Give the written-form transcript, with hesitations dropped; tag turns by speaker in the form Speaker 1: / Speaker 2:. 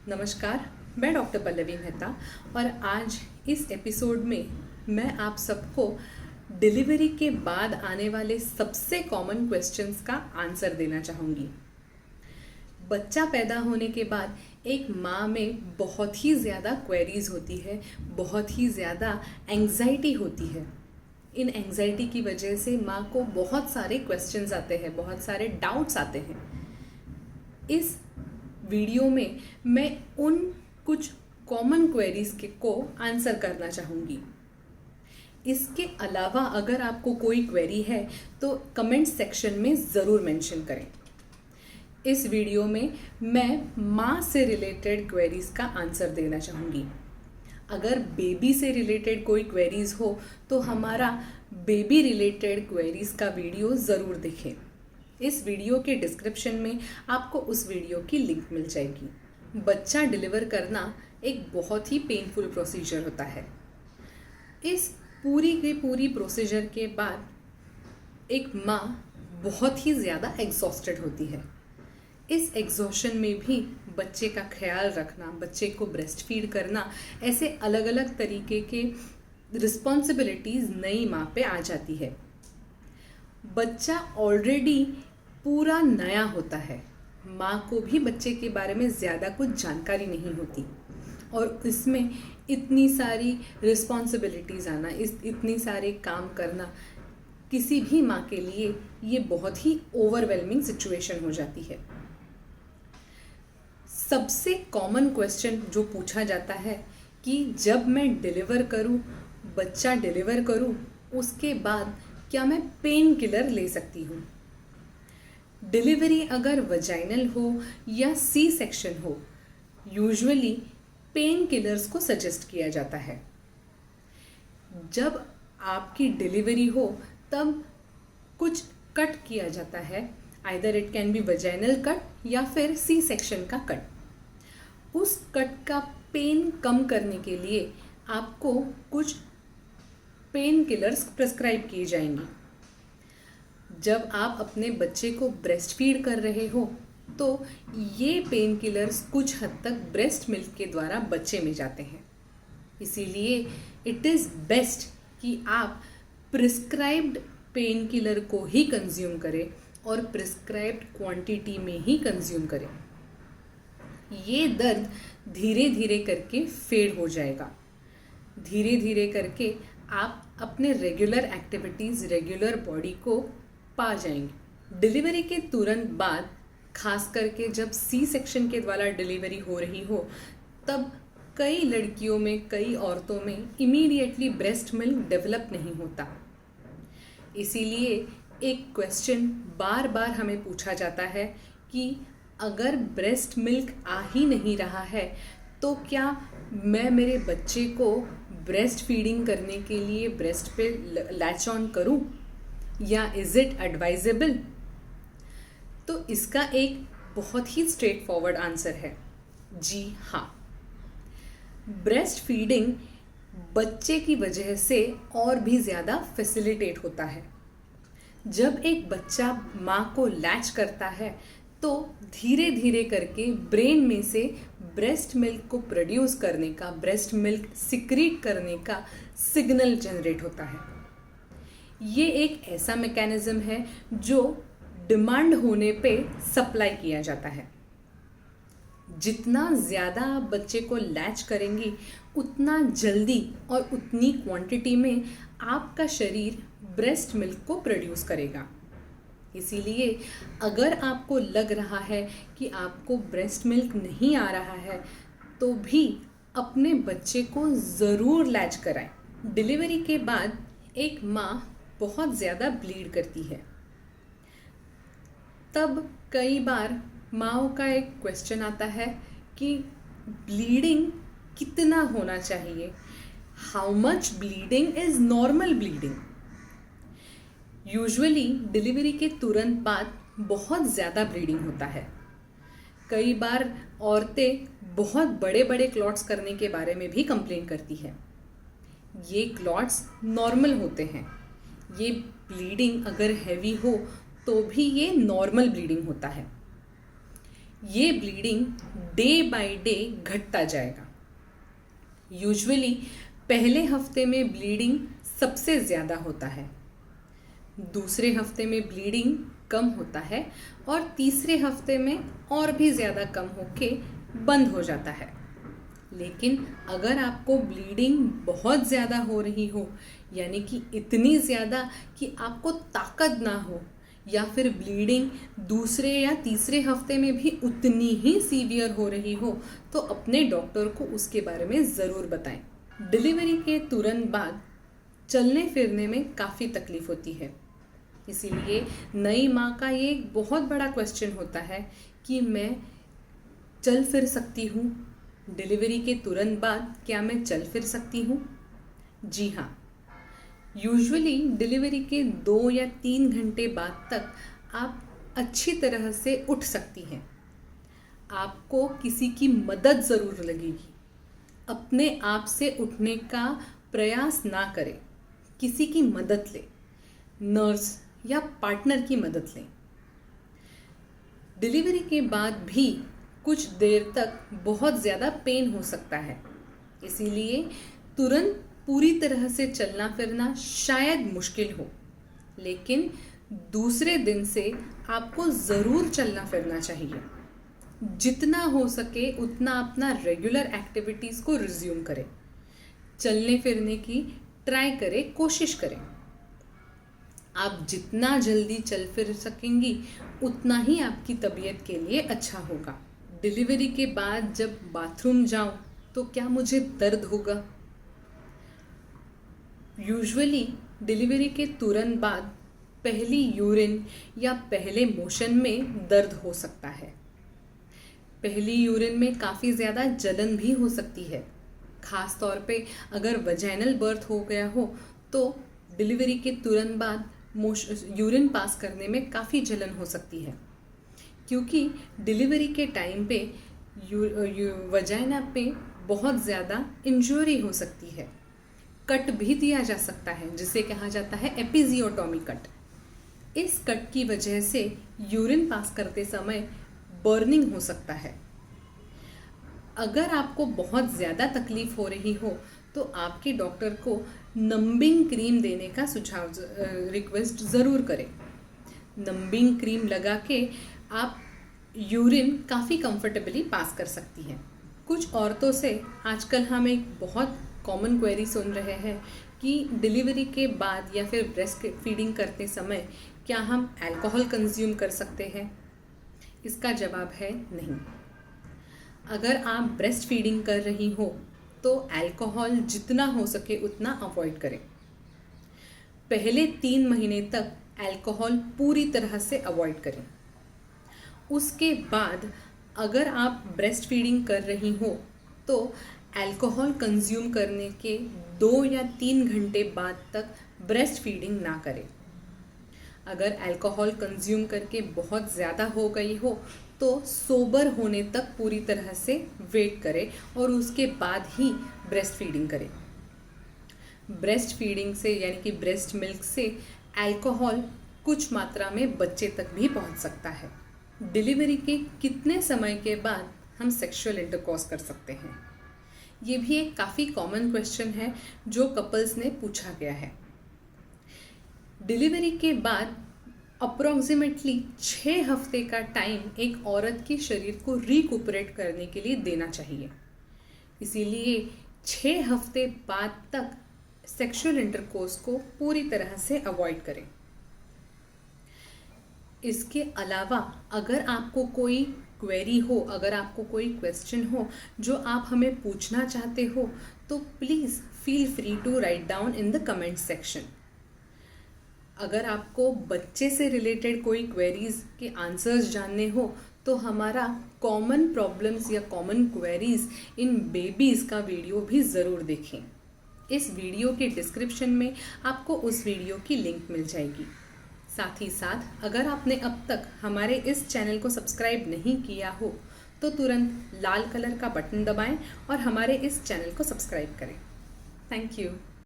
Speaker 1: नमस्कार, मैं डॉक्टर पल्लवी मेहता और आज इस एपिसोड में मैं आप सबको डिलीवरी के बाद आने वाले सबसे कॉमन क्वेश्चंस का आंसर देना चाहूँगी। बच्चा पैदा होने के बाद एक माँ में बहुत ही ज़्यादा क्वेरीज होती है, बहुत ही ज़्यादा एंग्जाइटी होती है। इन एंग्जाइटी की वजह से माँ को बहुत सारे क्वेश्चंस आते हैं, बहुत सारे डाउट्स आते हैं। इस वीडियो में मैं उन कुछ कॉमन क्वेरीज को आंसर करना चाहूँगी। इसके अलावा अगर आपको कोई क्वेरी है तो कमेंट सेक्शन में ज़रूर मेंशन करें। इस वीडियो में मैं माँ से रिलेटेड क्वेरीज का आंसर देना चाहूँगी। अगर बेबी से रिलेटेड कोई क्वेरीज हो तो हमारा बेबी रिलेटेड क्वेरीज का वीडियो ज़रूर देखें। इस वीडियो के डिस्क्रिप्शन में आपको उस वीडियो की लिंक मिल जाएगी। बच्चा डिलीवर करना एक बहुत ही पेनफुल प्रोसीजर होता है। इस पूरी की पूरी प्रोसीजर के बाद एक माँ बहुत ही ज़्यादा एग्जॉस्टेड होती है। इस एग्जॉशन में भी बच्चे का ख्याल रखना, बच्चे को ब्रेस्ट फीड करना, ऐसे अलग अलग तरीके के रिस्पॉन्सिबिलिटीज़ नई माँ पे आ जाती है। बच्चा ऑलरेडी पूरा नया होता है, माँ को भी बच्चे के बारे में ज़्यादा कुछ जानकारी नहीं होती और इसमें इतनी सारी रिस्पॉन्सिबिलिटीज़ आना, इतनी सारे काम करना किसी भी माँ के लिए ये बहुत ही ओवरवेलमिंग सिचुएशन हो जाती है। सबसे कॉमन क्वेश्चन जो पूछा जाता है कि जब मैं डिलीवर करूँ, बच्चा डिलीवर करूँ, उसके बाद क्या मैं पेन किलर ले सकती हूँ? डिलीवरी अगर वजाइनल हो या सी सेक्शन हो, यूजुअली पेन किलर्स को सजेस्ट किया जाता है। जब आपकी डिलीवरी हो तब कुछ कट किया जाता है, either it can be vaginal cut या फिर सी सेक्शन का कट। उस कट का पेन कम करने के लिए आपको कुछ पेन किलर्स प्रिस्क्राइब किए जाएंगी। जब आप अपने बच्चे को ब्रेस्ट फीड कर रहे हो तो ये पेन किलर्स कुछ हद तक ब्रेस्ट मिल्क के द्वारा बच्चे में जाते हैं। इसीलिए इट इज़ बेस्ट कि आप प्रिस्क्राइब्ड पेन किलर को ही कंज्यूम करें और प्रिस्क्राइब्ड क्वांटिटी में ही कंज्यूम करें। ये दर्द धीरे धीरे करके फेड हो जाएगा। धीरे धीरे करके आप अपने रेगुलर एक्टिविटीज़, रेगुलर बॉडी को पा जाएंगे। डिलीवरी के तुरंत बाद, खास करके जब सी सेक्शन के द्वारा डिलीवरी हो रही हो, तब कई लड़कियों में, कई औरतों में इमीडिएटली ब्रेस्ट मिल्क डेवलप नहीं होता। इसीलिए एक क्वेश्चन बार बार हमें पूछा जाता है कि अगर ब्रेस्ट मिल्क आ ही नहीं रहा है तो क्या मैं मेरे बच्चे को ब्रेस्ट फीडिंग करने के लिए ब्रेस्ट पे लैच ऑन करूं या इज़ इट एडवाइजेबल? तो इसका एक बहुत ही स्ट्रेट फॉरवर्ड आंसर है, जी हाँ। ब्रेस्ट फीडिंग बच्चे की वजह से और भी ज़्यादा फैसिलिटेट होता है। जब एक बच्चा माँ को लैच करता है तो धीरे धीरे करके ब्रेन में से ब्रेस्ट मिल्क को प्रोड्यूस करने का, ब्रेस्ट मिल्क सिक्रीट करने का सिग्नल जनरेट होता है। ये एक ऐसा मैकेनिज्म है जो डिमांड होने पे सप्लाई किया जाता है। जितना ज़्यादा आप बच्चे को लैच करेंगी, उतना जल्दी और उतनी क्वांटिटी में आपका शरीर ब्रेस्ट मिल्क को प्रोड्यूस करेगा। इसीलिए अगर आपको लग रहा है कि आपको ब्रेस्ट मिल्क नहीं आ रहा है तो भी अपने बच्चे को ज़रूर लैच कराएं। डिलीवरी के बाद एक माँ बहुत ज़्यादा ब्लीड करती है। तब कई बार माँओं का एक क्वेश्चन आता है कि ब्लीडिंग कितना होना चाहिए? How much bleeding is normal bleeding? Usually delivery के तुरंत बाद बहुत ज़्यादा ब्लीडिंग होता है। कई बार औरतें बहुत बड़े बड़े क्लॉट्स करने के बारे में भी कंप्लेन करती है। ये क्लॉट्स नॉर्मल होते हैं। ये ब्लीडिंग अगर हैवी हो तो भी ये नॉर्मल ब्लीडिंग होता है। ये ब्लीडिंग डे बाय डे घटता जाएगा। यूजुअली पहले हफ्ते में ब्लीडिंग सबसे ज़्यादा होता है, दूसरे हफ्ते में ब्लीडिंग कम होता है और तीसरे हफ्ते में और भी ज़्यादा कम होके बंद हो जाता है। लेकिन अगर आपको ब्लीडिंग बहुत ज़्यादा हो रही हो, यानी कि इतनी ज़्यादा कि आपको ताकत ना हो, या फिर ब्लीडिंग दूसरे या तीसरे हफ्ते में भी उतनी ही सीवियर हो रही हो, तो अपने डॉक्टर को उसके बारे में ज़रूर बताएं। डिलीवरी के तुरंत बाद चलने फिरने में काफ़ी तकलीफ होती है, इसीलिए नई माँ का ये एक बहुत बड़ा क्वेश्चन होता है कि मैं चल फिर सकती हूँ? डिलीवरी के तुरंत बाद क्या मैं चल फिर सकती हूँ? जी हाँ, यूजुअली डिलीवरी के 2 या 3 घंटे बाद तक आप अच्छी तरह से उठ सकती हैं। आपको किसी की मदद ज़रूर लगेगी। अपने आप से उठने का प्रयास ना करें, किसी की मदद लें, नर्स या पार्टनर की मदद लें। डिलीवरी के बाद भी कुछ देर तक बहुत ज़्यादा पेन हो सकता है, इसीलिए तुरंत पूरी तरह से चलना फिरना शायद मुश्किल हो, लेकिन दूसरे दिन से आपको ज़रूर चलना फिरना चाहिए। जितना हो सके उतना अपना रेगुलर एक्टिविटीज़ को रिज्यूम करें, चलने फिरने की ट्राई करें, कोशिश करें। आप जितना जल्दी चल फिर सकेंगी उतना ही आपकी तबीयत के लिए अच्छा होगा। डिलीवरी के बाद जब बाथरूम जाऊं तो क्या मुझे दर्द होगा? यूजुअली डिलीवरी के तुरंत बाद पहली यूरिन या पहले मोशन में दर्द हो सकता है। पहली यूरिन में काफ़ी ज़्यादा जलन भी हो सकती है, ख़ास तौर पे अगर वजाइनल बर्थ हो गया हो तो डिलीवरी के तुरंत बाद यूरिन पास करने में काफ़ी जलन हो सकती है, क्योंकि डिलीवरी के टाइम पे वजाइना पे बहुत ज़्यादा इंजरी हो सकती है। कट भी दिया जा सकता है जिसे कहा जाता है एपिजियोटॉमी कट। इस कट की वजह से यूरिन पास करते समय बर्निंग हो सकता है। अगर आपको बहुत ज़्यादा तकलीफ हो रही हो तो आपके डॉक्टर को नंबिंग क्रीम देने का सुझाव रिक्वेस्ट ज़रूर करें। नंबिंग क्रीम लगा के आप यूरिन काफ़ी कंफर्टेबली पास कर सकती हैं। कुछ औरतों से आजकल हम एक बहुत कॉमन क्वेरी सुन रहे हैं कि डिलीवरी के बाद या फिर ब्रेस्ट फीडिंग करते समय क्या हम अल्कोहल कंज्यूम कर सकते हैं? इसका जवाब है नहीं। अगर आप ब्रेस्ट फीडिंग कर रही हो तो अल्कोहल जितना हो सके उतना अवॉइड करें। पहले 3 महीने तक अल्कोहल पूरी तरह से अवॉइड करें। उसके बाद अगर आप ब्रेस्ट फीडिंग कर रही हो तो अल्कोहल कंज्यूम करने के 2 या 3 घंटे बाद तक ब्रेस्ट फीडिंग ना करें। अगर अल्कोहल कंज्यूम करके बहुत ज़्यादा हो गई हो तो सोबर होने तक पूरी तरह से वेट करें और उसके बाद ही ब्रेस्ट फीडिंग करें। ब्रेस्ट फीडिंग से यानी कि ब्रेस्ट मिल्क से अल्कोहल कुछ मात्रा में बच्चे तक भी पहुंच सकता है। डिलीवरी के कितने समय के बाद हम सेक्सुअल इंटरकॉर्स कर सकते हैं? ये भी एक काफ़ी कॉमन क्वेश्चन है जो कपल्स ने पूछा गया है। डिलीवरी के बाद अप्रॉक्सीमेटली 6 हफ्ते का टाइम एक औरत के शरीर को रिकूपरेट करने के लिए देना चाहिए, इसीलिए 6 हफ्ते बाद तक सेक्सुअल इंटरकोर्स को पूरी तरह से अवॉइड करें। इसके अलावा अगर आपको कोई क्वेरी हो, अगर आपको कोई क्वेश्चन हो जो आप हमें पूछना चाहते हो तो please feel free to write down in the comment section. अगर आपको बच्चे से रिलेटेड कोई क्वेरीज के आंसर्स जानने हो तो हमारा कॉमन प्रॉब्लम्स या कॉमन क्वेरीज इन बेबीज़ का वीडियो भी ज़रूर देखें। इस वीडियो के डिस्क्रिप्शन में आपको उस वीडियो की लिंक मिल जाएगी। साथ ही साथ अगर आपने अब तक हमारे इस चैनल को सब्सक्राइब नहीं किया हो तो तुरंत लाल कलर का बटन दबाएं और हमारे इस चैनल को सब्सक्राइब करें। Thank you.